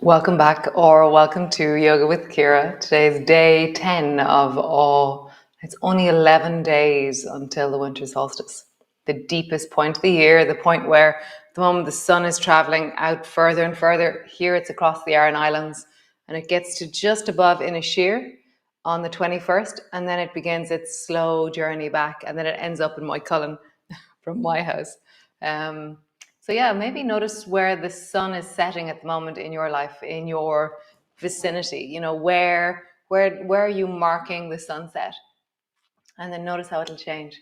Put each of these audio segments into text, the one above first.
Welcome back, or welcome to Yoga with Ciara. Today is day 10 of all. It's only 11 days until the winter solstice, the deepest point of the year, the point where at the moment the sun is traveling out further and further. Here it's across the Aran Islands, and it gets to just above Inisheer on the 21st, and then it begins its slow journey back, and then it ends up in Moycullen from my house. So yeah, maybe notice where the sun is setting at the moment in your life, in your vicinity. You know, where are you marking the sunset? And then notice how it'll change.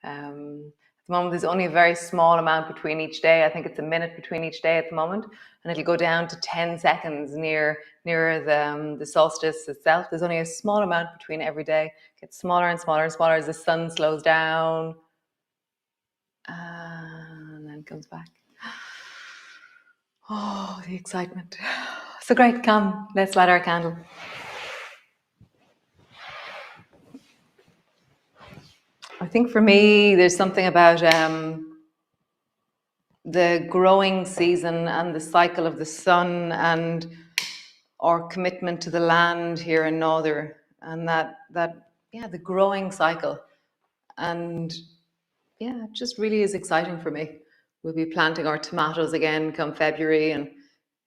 At the moment, there's only a very small amount between each day. I think it's a minute between each day at the moment, and it'll go down to 10 seconds nearer the solstice itself. There's only a small amount between every day. It gets smaller and smaller and smaller as the sun slows down, and then comes back. Oh, the excitement. So great, come, let's light our candle. I think for me, there's something about the growing season and the cycle of the sun and our commitment to the land here in Northern, and that the growing cycle. And yeah, it just really is exciting for me. We'll be planting our tomatoes again come February, and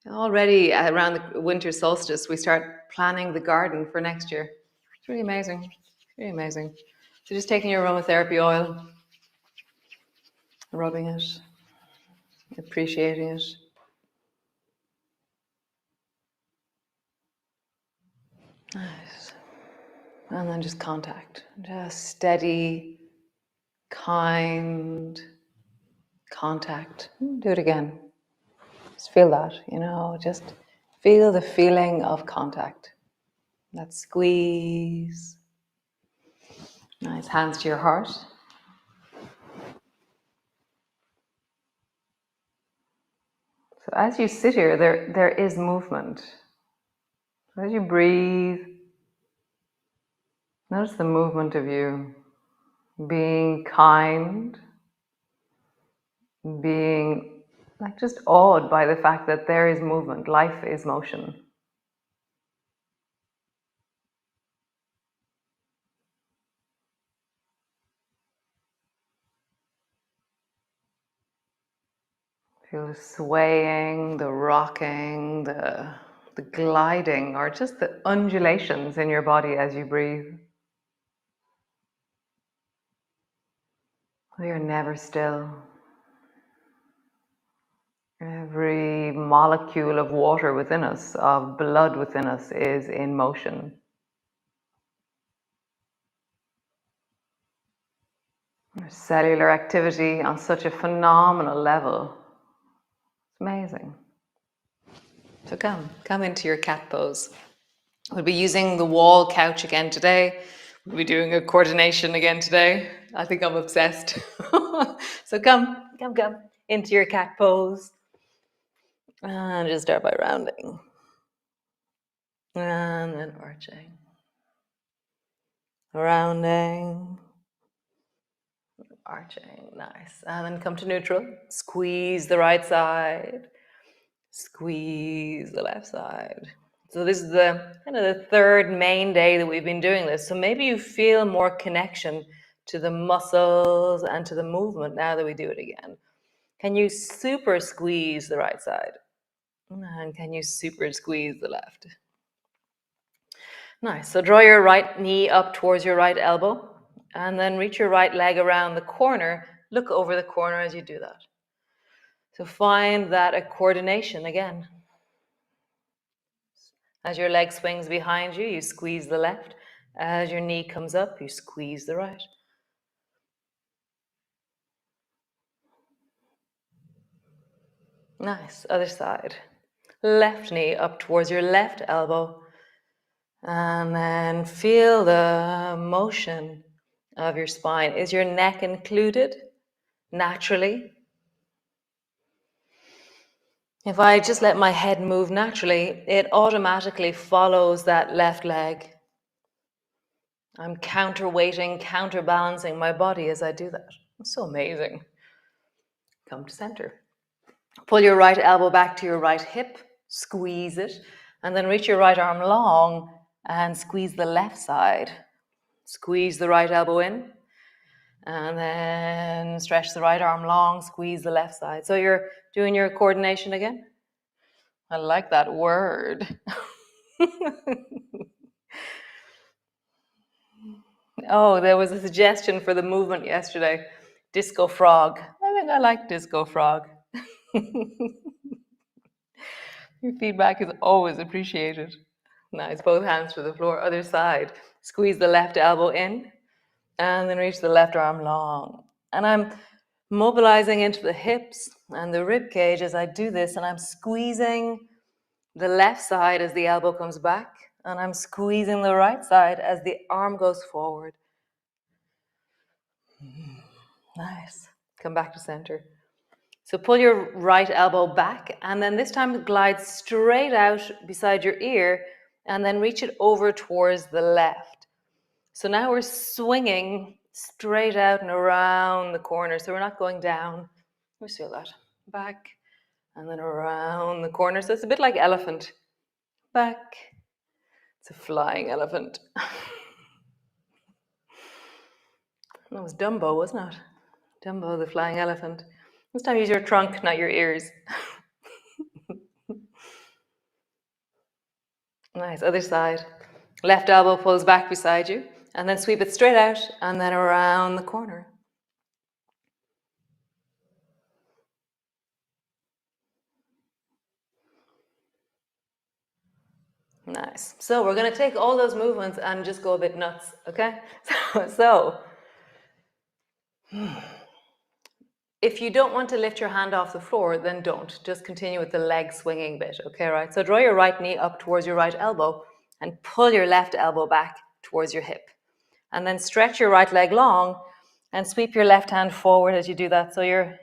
already around the winter solstice, we start planning the garden for next year. It's really amazing, really amazing. So just taking your aromatherapy oil, rubbing it, appreciating it. Nice. And then just contact, just steady, kind contact. Do it again. Just feel that, just feel the feeling of contact. That squeeze. Nice, hands to your heart. So as you sit here, there is movement. So as you breathe, notice the movement of you. Being kind, being just awed by the fact that there is movement. Life is motion. Feel the swaying, the rocking, the gliding, or just the undulations in your body as you breathe. We are never still. Every molecule of water within us, of blood within us, is in motion. Cellular activity on such a phenomenal level. It's amazing. So come into your cat pose. We'll be using the wall couch again today. We'll be doing a coordination again today. I think I'm obsessed. So come into your cat pose. And just start by rounding. And then arching. Rounding. Arching, nice. And then come to neutral. Squeeze the right side. Squeeze the left side. So this is the third main day that we've been doing this. So maybe you feel more connection to the muscles and to the movement now that we do it again. Can you super squeeze the right side? And can you super squeeze the left? Nice. So draw your right knee up towards your right elbow, and then reach your right leg around the corner. Look over the corner as you do that. So find that a coordination again. As your leg swings behind you, you squeeze the left. As your knee comes up, you squeeze the right. Nice. Other side. Left knee up towards your left elbow. And then feel the motion of your spine. Is your neck included naturally? If I just let my head move naturally, it automatically follows that left leg. I'm counterweighting, counterbalancing my body as I do that. It's so amazing. Come to center. Pull your right elbow back to your right hip Squeeze it. And then reach your right arm long and squeeze the left side. Squeeze the right elbow in. And then stretch the right arm long, squeeze the left side. So you're doing your coordination again. I like that word. Oh, there was a suggestion for the movement yesterday. Disco frog. I think I like disco frog. Your feedback is always appreciated. Nice. Both hands to the floor. Other side. Squeeze the left elbow in and then reach the left arm long. And I'm mobilizing into the hips and the rib cage as I do this, and I'm squeezing the left side as the elbow comes back, and I'm squeezing the right side as the arm goes forward. Nice. Come back to center. So pull your right elbow back, and then this time glide straight out beside your ear, and then reach it over towards the left. So now we're swinging straight out and around the corner. So we're not going down. Let's feel that. Back, and then around the corner. So it's a bit like elephant. Back. It's a flying elephant. That was Dumbo, wasn't it? Dumbo, the flying elephant. This time use your trunk, not your ears. Nice, other side. Left elbow pulls back beside you, and then sweep it straight out, and then around the corner. Nice. So we're going to take all those movements and just go a bit nuts, okay? So if you don't want to lift your hand off the floor, then don't. Just continue with the leg swinging bit, okay, right? So draw your right knee up towards your right elbow and pull your left elbow back towards your hip. And then stretch your right leg long and sweep your left hand forward as you do that. So you're,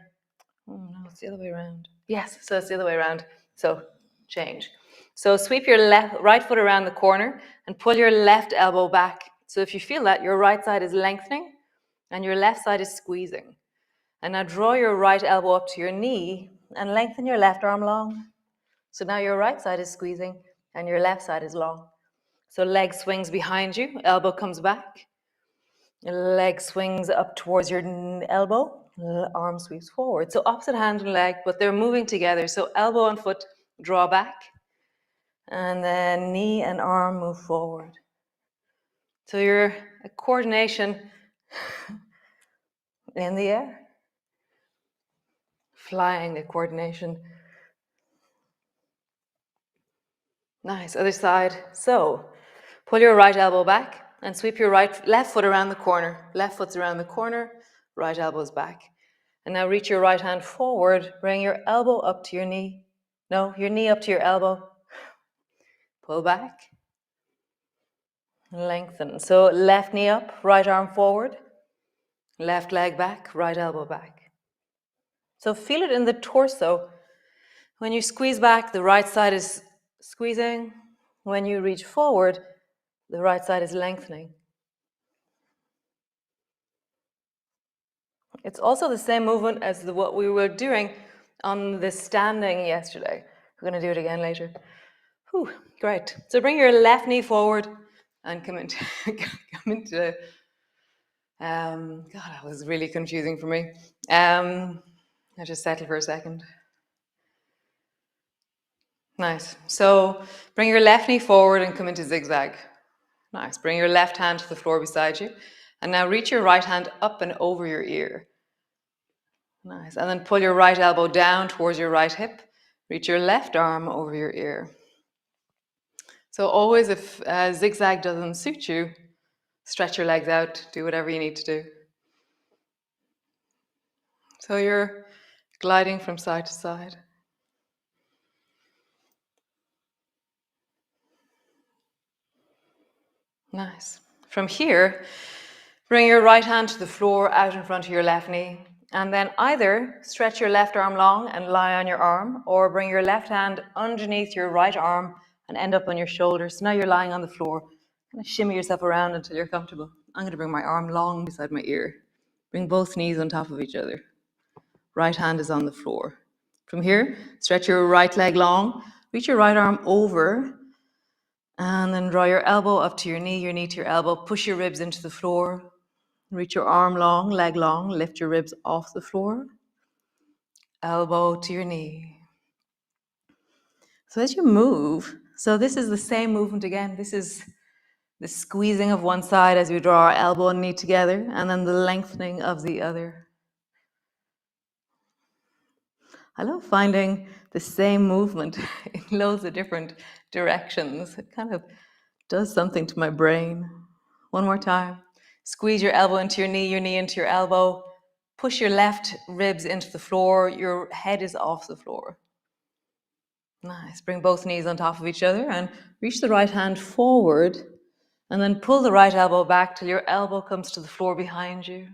oh no, it's the other way around. Yes, so it's the other way around. So change. So sweep your right foot around the corner and pull your left elbow back. So if you feel that, your right side is lengthening and your left side is squeezing. And now draw your right elbow up to your knee and lengthen your left arm long. So now your right side is squeezing and your left side is long. So leg swings behind you, elbow comes back. Leg swings up towards your elbow, arm sweeps forward. So opposite hand and leg, but they're moving together. So elbow and foot draw back, and then knee and arm move forward. So your coordination in the air, flying the coordination. Nice, other side. So pull your right elbow back and sweep your left foot around the corner. Left foot's around the corner, right elbow's back. And now reach your right hand forward, bring your elbow up to your knee. No, your knee up to your elbow. Pull back. Lengthen. So left knee up, right arm forward. Left leg back, right elbow back. So feel it in the torso. When you squeeze back, the right side is squeezing. When you reach forward, the right side is lengthening. It's also the same movement as what we were doing on the standing yesterday. We're going to do it again later. Whew, great. So bring your left knee forward and come into, God, that was really confusing for me. I just settle for a second. Nice. So bring your left knee forward and come into zigzag. Nice. Bring your left hand to the floor beside you. And now reach your right hand up and over your ear. Nice. And then pull your right elbow down towards your right hip. Reach your left arm over your ear. So always, if zigzag doesn't suit you, stretch your legs out, do whatever you need to do. So you're gliding from side to side. Nice. From here, bring your right hand to the floor out in front of your left knee. And then either stretch your left arm long and lie on your arm, or bring your left hand underneath your right arm and end up on your shoulder. So now you're lying on the floor. Kind of shimmy yourself around until you're comfortable. I'm going to bring my arm long beside my ear. Bring both knees on top of each other. Right hand is on the floor. From here, stretch your right leg long. Reach your right arm over and then draw your elbow up to your knee to your elbow. Push your ribs into the floor. Reach your arm long, leg long. Lift your ribs off the floor. Elbow to your knee. So as you move, so this is the same movement again. This is the squeezing of one side as we draw our elbow and knee together, and then the lengthening of the other. I love finding the same movement in loads of different directions. It kind of does something to my brain. One more time. Squeeze your elbow into your knee into your elbow. Push your left ribs into the floor. Your head is off the floor. Nice. Bring both knees on top of each other and reach the right hand forward and then pull the right elbow back till your elbow comes to the floor behind you.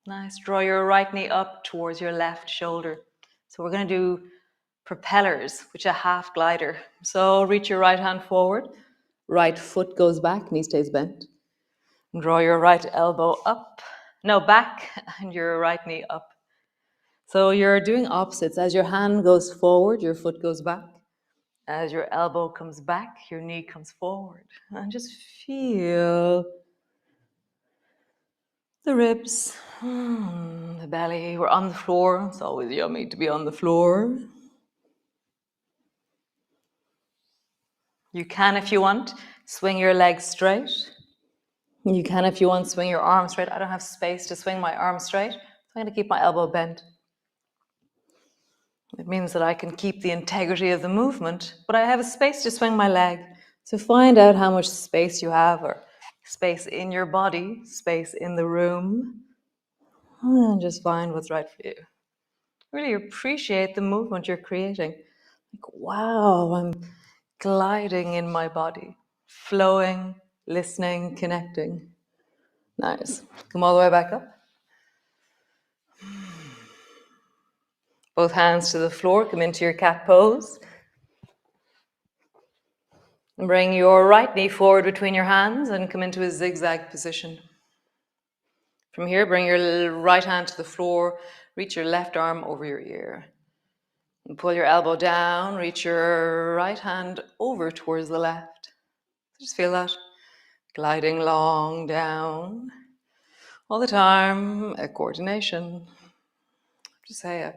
Nice. Draw your right knee up towards your left shoulder. So we're going to do propellers, which are half glider. So reach your right hand forward. Right foot goes back, knee stays bent. Draw your right elbow up. No, back, and your right knee up. So you're doing opposites. As your hand goes forward, your foot goes back. As your elbow comes back, your knee comes forward. And just feel the ribs, the belly. We're on the floor. It's always yummy to be on the floor. You can, if you want, swing your legs straight. You can, if you want, swing your arms straight. I don't have space to swing my arms straight, so I'm going to keep my elbow bent. It means that I can keep the integrity of the movement, but I have a space to swing my leg. So find out how much space you have, or space in your body, space in the room, and just find what's right for you. Really appreciate the movement you're creating. Like, wow, I'm gliding in my body, flowing, listening, connecting. Nice. Come all the way back up. Both hands to the floor, come into your cat pose. And bring your right knee forward between your hands and come into a zigzag position. From here, bring your right hand to the floor, reach your left arm over your ear. And pull your elbow down, reach your right hand over towards the left. Just feel that gliding long down. All the time, a coordination. Just say a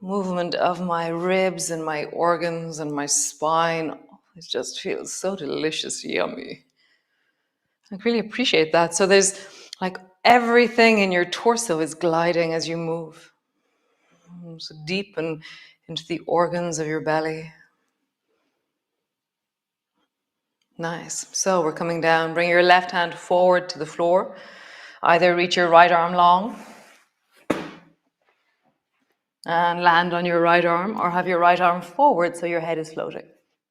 movement of my ribs and my organs and my spine. It just feels so delicious, yummy. I really appreciate that. So there's like everything in your torso is gliding as you move. So deep and into the organs of your belly. Nice. So we're coming down. Bring your left hand forward to the floor. Either reach your right arm long and land on your right arm, or have your right arm forward so your head is floating.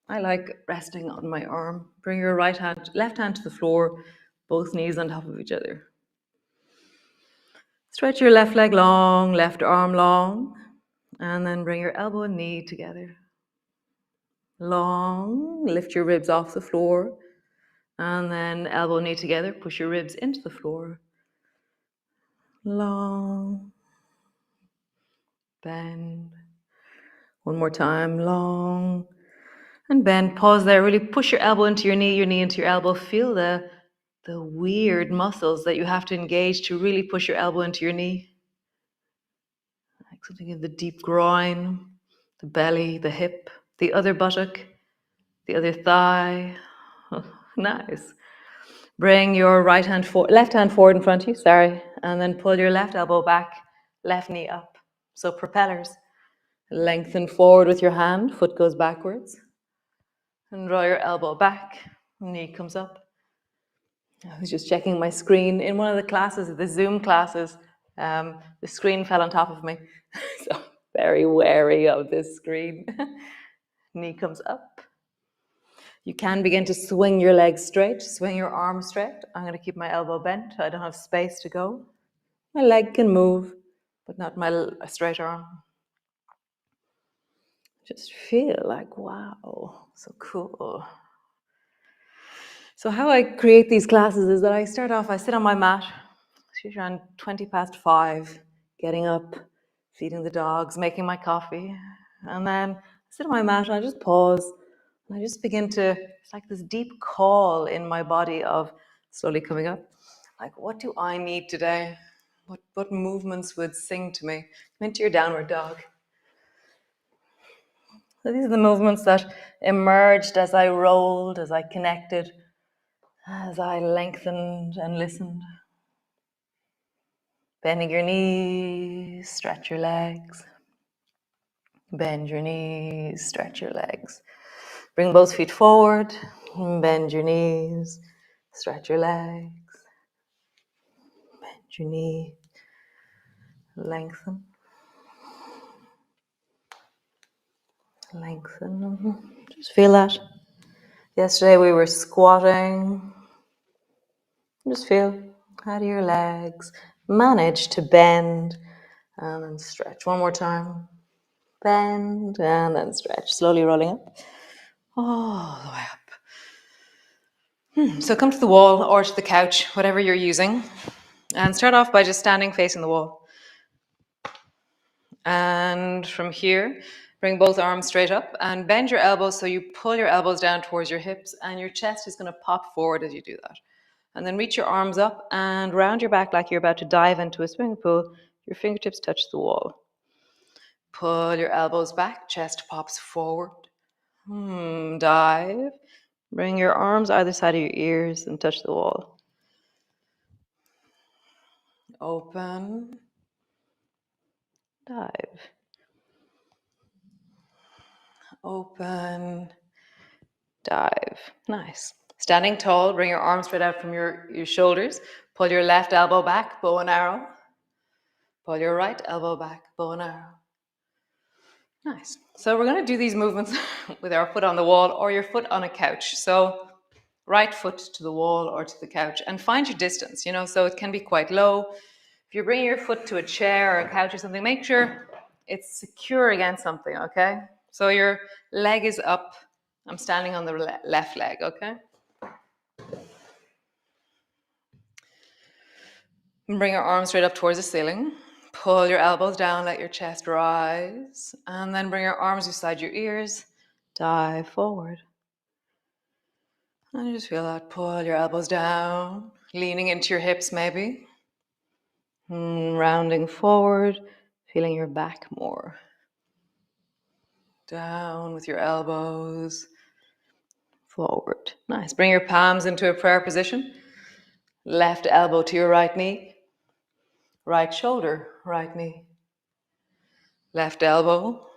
I like resting on my arm. Bring your left hand to the floor, both knees on top of each other. Stretch your left leg long, left arm long, and then bring your elbow and knee together. Long, lift your ribs off the floor, and then elbow, knee together, push your ribs into the floor. Long, bend. One more time, long, and bend. Pause there, really push your elbow into your knee into your elbow. Feel the weird muscles that you have to engage to really push your elbow into your knee. Like something in the deep groin, the belly, the hip, the other buttock, the other thigh. Oh, nice. Bring your left hand forward in front of you, and then pull your left elbow back, left knee up. So propellers. Lengthen forward with your hand, foot goes backwards. And draw your elbow back, knee comes up. I was just checking my screen. In one of the classes, the Zoom classes, the screen fell on top of me. So very wary of this screen. Knee comes up. You can begin to swing your legs straight, swing your arms straight. I'm going to keep my elbow bent. I don't have space to go. My leg can move, but not my straight arm. Just feel like, wow, so cool. So how I create these classes is that I sit on my mat, it's usually around 5:20, getting up, feeding the dogs, making my coffee. And then sit on my mat and I just pause and I just begin to, it's like this deep call in my body of slowly coming up. Like, what do I need today? What movements would sing to me? Come into your downward dog. So these are the movements that emerged as I rolled, as I connected, as I lengthened and listened. Bending your knees, stretch your legs. Bend your knees, stretch your legs. Bring both feet forward, bend your knees, stretch your legs. Bend your knee, lengthen, lengthen. Just feel that. Yesterday we were squatting. Just feel how do your legs manage to bend and then stretch. One more time. Bend and then stretch. Slowly rolling up. All the way up. So come to the wall or to the couch, whatever you're using. And start off by just standing facing the wall. And from here, bring both arms straight up and bend your elbows so you pull your elbows down towards your hips and your chest is going to pop forward as you do that. And then reach your arms up and round your back like you're about to dive into a swimming pool. Your fingertips touch the wall. Pull your elbows back, chest pops forward. Dive. Bring your arms either side of your ears and touch the wall. Open. Dive. Open. Dive. Nice. Standing tall, bring your arms straight out from your shoulders. Pull your left elbow back, bow and arrow. Pull your right elbow back, bow and arrow. Nice. So we're going to do these movements with our foot on the wall or your foot on a couch. So right foot to the wall or to the couch and find your distance, so it can be quite low. If you're bringing your foot to a chair or a couch or something, make sure it's secure against something, okay? So your leg is up. I'm standing on the left leg, okay? And bring your arms straight up towards the ceiling. Pull your elbows down, let your chest rise. And then bring your arms beside your ears. Dive forward. And you just feel that. Pull your elbows down, leaning into your hips maybe. Rounding forward, feeling your back more. Down with your elbows. Forward. Nice. Bring your palms into a prayer position. Left elbow to your right knee. Right shoulder, right knee. Left elbow.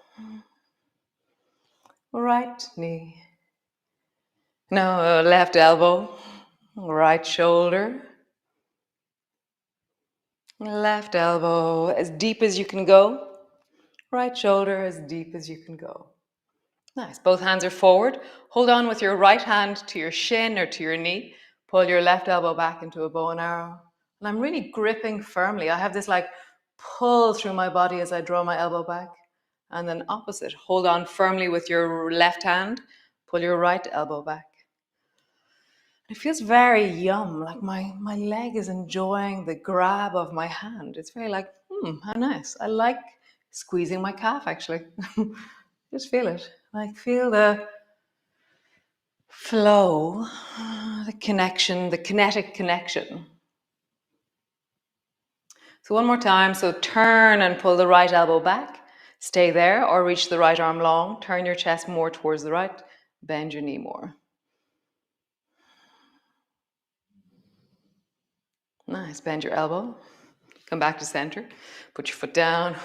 Right knee. No, left elbow. Right shoulder. Left elbow as deep as you can go. Right shoulder as deep as you can go. Nice. Both hands are forward. Hold on with your right hand to your shin or to your knee. Pull your left elbow back into a bow and arrow. And I'm really gripping firmly. I have this like pull through my body as I draw my elbow back. And then opposite. Hold on firmly with your left hand. Pull your right elbow back. It feels very yum, like my leg is enjoying the grab of my hand. It's very like, how nice. I like squeezing my calf, actually. Just feel it. Like, feel the flow, the connection, the kinetic connection. So one more time. So turn and pull the right elbow back. Stay there or reach the right arm long. Turn your chest more towards the right. Bend your knee more. Nice. Bend your elbow. Come back to center. Put your foot down.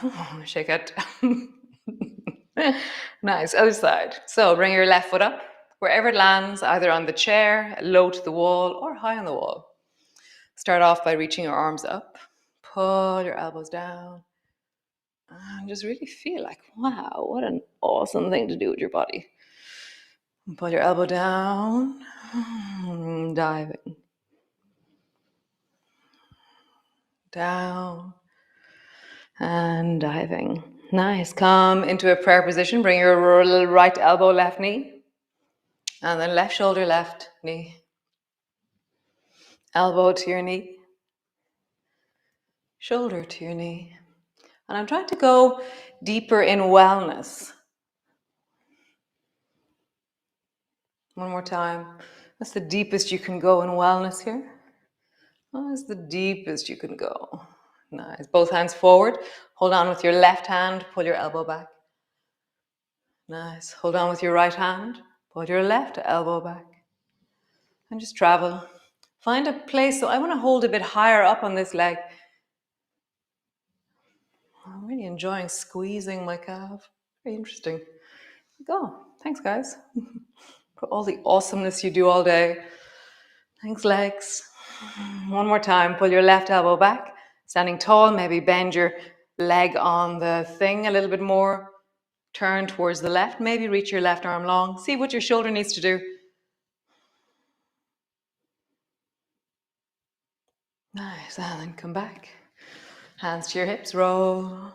Shake it. Nice. Other side. So bring your left foot up. Wherever it lands, either on the chair, low to the wall, or high on the wall. Start off by reaching your arms up. Pull your elbows down. And just really feel like, wow, what an awesome thing to do with your body. Pull your elbow down. Diving. Down. And diving. Nice. Come into a prayer position. Bring your right elbow, left knee. And then left shoulder, left knee. Elbow to your knee. Shoulder to your knee. And I'm trying to go deeper in wellness. One more time. That's the deepest you can go in wellness here. Oh, that's the deepest you can go. Nice. Both hands forward. Hold on with your left hand. Pull your elbow back. Nice. Hold on with your right hand. Pull your left elbow back. And just travel. Find a place. So I want to hold a bit higher up on this leg. I'm really enjoying squeezing my calf. Very interesting. Go. Thanks, guys, for all the awesomeness you do all day. Thanks, legs. One more time. Pull your left elbow back. Standing tall, maybe bend your leg on the thing a little bit more. Turn towards the left. Maybe reach your left arm long. See what your shoulder needs to do. Nice. And then come back. Hands to your hips. Roll.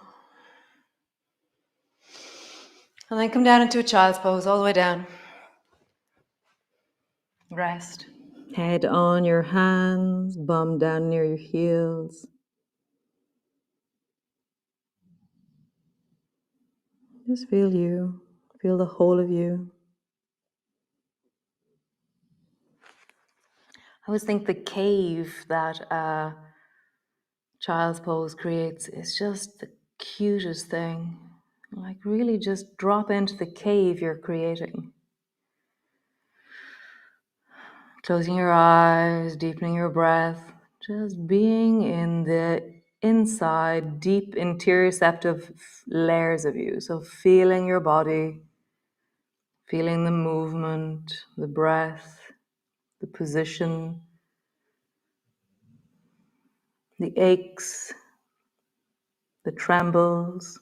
And then come down into a child's pose all the way down. Rest. Head on your hands, bum down near your heels. Just feel you. Feel the whole of you. I always think the cave that child's pose creates is just the cutest thing. Like really just drop into the cave you're creating. Closing your eyes, deepening your breath, just being in the inside, deep interoceptive layers of you. So feeling your body, feeling the movement, the breath, the position, the aches, the trembles,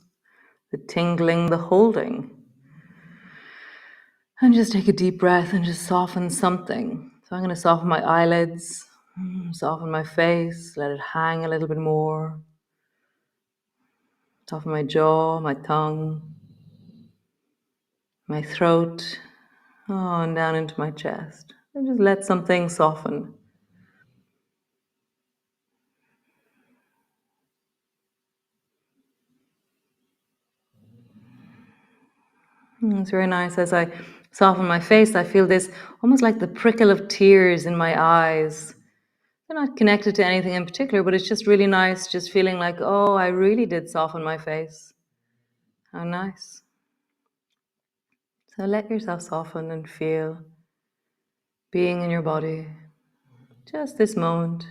the tingling, the holding. And just take a deep breath and just soften something. So I'm going to soften my eyelids, soften my face, let it hang a little bit more. Soften my jaw, my tongue, my throat, and down into my chest. And just let something soften. It's very nice. As I soften my face, I feel this almost like the prickle of tears in my eyes. They're not connected to anything in particular, but it's just really nice just feeling like, oh, I really did soften my face. How nice. So let yourself soften and feel being in your body. Just this moment.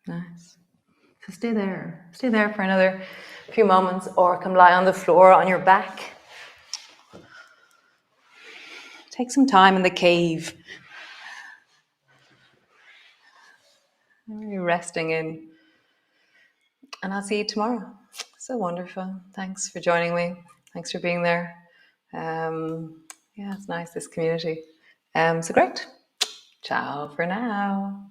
Nice. So stay there. Stay there for another few moments, or come lie on the floor on your back. Take some time in the cave. You're resting in. And I'll see you tomorrow. So wonderful. Thanks for joining me. Thanks for being there. Yeah, it's nice, this community. So great. Ciao for now.